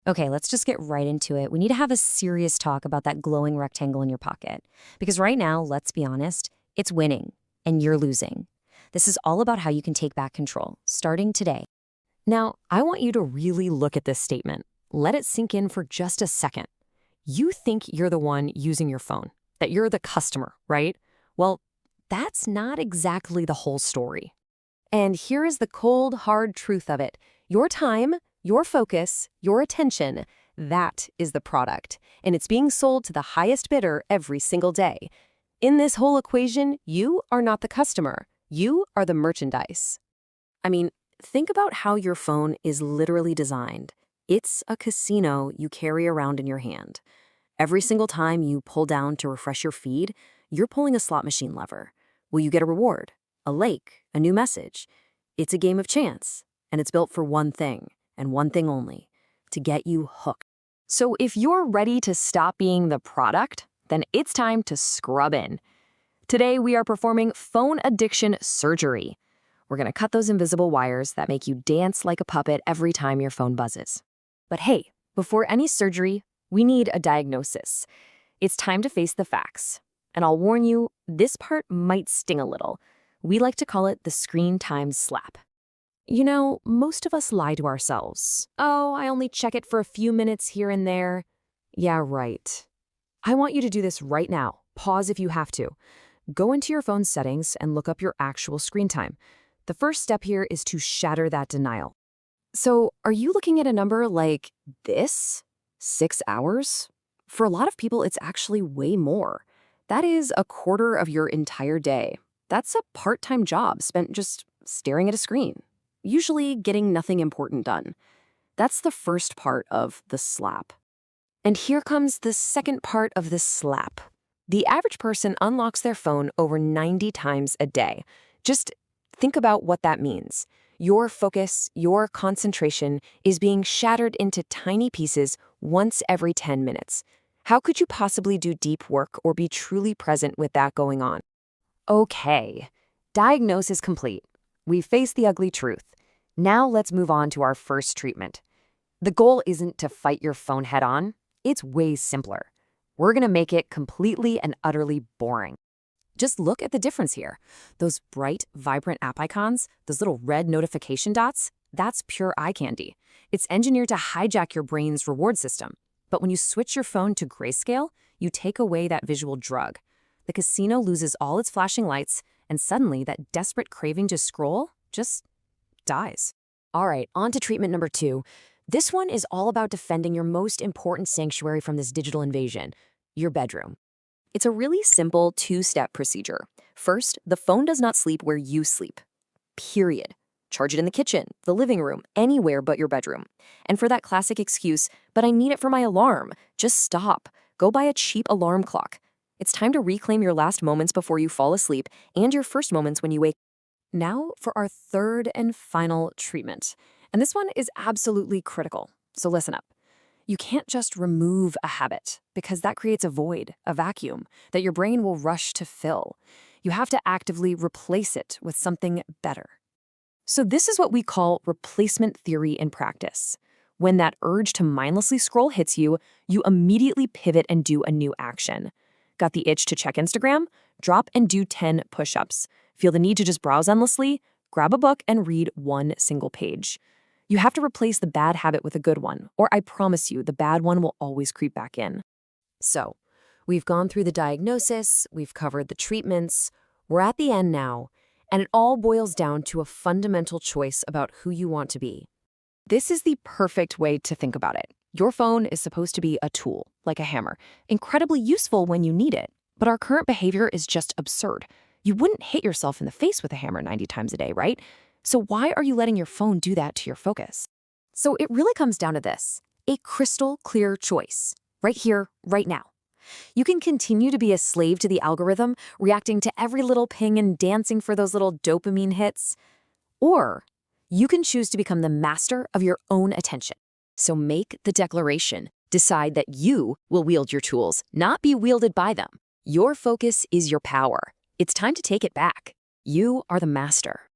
Okay, let's just get right into it. We need to have a serious talk about that glowing rectangle in your pocket. Because right now, let's be honest, it's winning and you're losing. This is all about how you can take back control, starting today. Now, I want you to really look at this statement. Let it sink in for just a second. You think you're the one using your phone, that you're the customer, right? Well, that's not exactly the whole story. And here is the cold, hard truth of it. Your time, your focus, your attention, that is the product. And it's being sold to the highest bidder every single day. In this whole equation, you are not the customer. You are the merchandise. I mean, think about how your phone is literally designed. It's a casino you carry around in your hand. Every single time you pull down to refresh your feed, you're pulling a slot machine lever. Will you get a reward? A like? A new message? It's a game of chance, and it's built for one thing, and one thing only, to get you hooked. So if you're ready to stop being the product, then it's time to scrub in. Today, we are performing phone addiction surgery. We're going to cut those invisible wires that make you dance like a puppet every time your phone buzzes. But hey, before any surgery, we need a diagnosis. It's time to face the facts. And I'll warn you, this part might sting a little. We like to call it the screen time slap. You know, most of us lie to ourselves. Oh, I only check it for a few minutes here and there. Yeah, right. I want you to do this right now. Pause if you have to. Go into your phone's settings and look up your actual screen time. The first step here is to shatter that denial. So, are you looking at a number like this? 6 hours? For a lot of people, it's actually way more. That is a quarter of your entire day. That's a part-time job spent just staring at a screen, usually getting nothing important done. That's the first part of the slap. And here comes the second part of the slap. The average person unlocks their phone over 90 times a day. Just think about what that means. Your focus, your concentration is being shattered into tiny pieces once every 10 minutes. How could you possibly do deep work or be truly present with that going on? Okay, diagnosis complete. We've faced the ugly truth. Now let's move on to our first treatment. The goal isn't to fight your phone head on. It's way simpler. We're going to make it completely and utterly boring. Just look at the difference here. Those bright, vibrant app icons, those little red notification dots, that's pure eye candy. It's engineered to hijack your brain's reward system. But when you switch your phone to grayscale, you take away that visual drug. The casino loses all its flashing lights, and suddenly that desperate craving to scroll just dies. All right, on to treatment number 2. This one is all about defending your most important sanctuary from this digital invasion, your bedroom. It's a really simple 2-step procedure. First, the phone does not sleep where you sleep. Period. Charge it in the kitchen, the living room, anywhere but your bedroom. And for that classic excuse, but I need it for my alarm, just stop. Go buy a cheap alarm clock. It's time to reclaim your last moments before you fall asleep and your first moments when you wake. Now for our third and final treatment. And this one is absolutely critical, so listen up. You can't just remove a habit because that creates a void, a vacuum, that your brain will rush to fill. You have to actively replace it with something better. So this is what we call replacement theory in practice. When that urge to mindlessly scroll hits you, you immediately pivot and do a new action. Got the itch to check Instagram? Drop and do 10 push-ups. Feel the need to just browse endlessly? Grab a book and read one single page. You have to replace the bad habit with a good one, or I promise you, the bad one will always creep back in. So, we've gone through the diagnosis, we've covered the treatments, we're at the end now, and it all boils down to a fundamental choice about who you want to be. This is the perfect way to think about it. Your phone is supposed to be a tool, like a hammer, incredibly useful when you need it, but our current behavior is just absurd. You wouldn't hit yourself in the face with a hammer 90 times a day, right? So why are you letting your phone do that to your focus? So it really comes down to this, a crystal clear choice, right here, right now. You can continue to be a slave to the algorithm, reacting to every little ping and dancing for those little dopamine hits. Or you can choose to become the master of your own attention. So make the declaration. Decide that you will wield your tools, not be wielded by them. Your focus is your power. It's time to take it back. You are the master.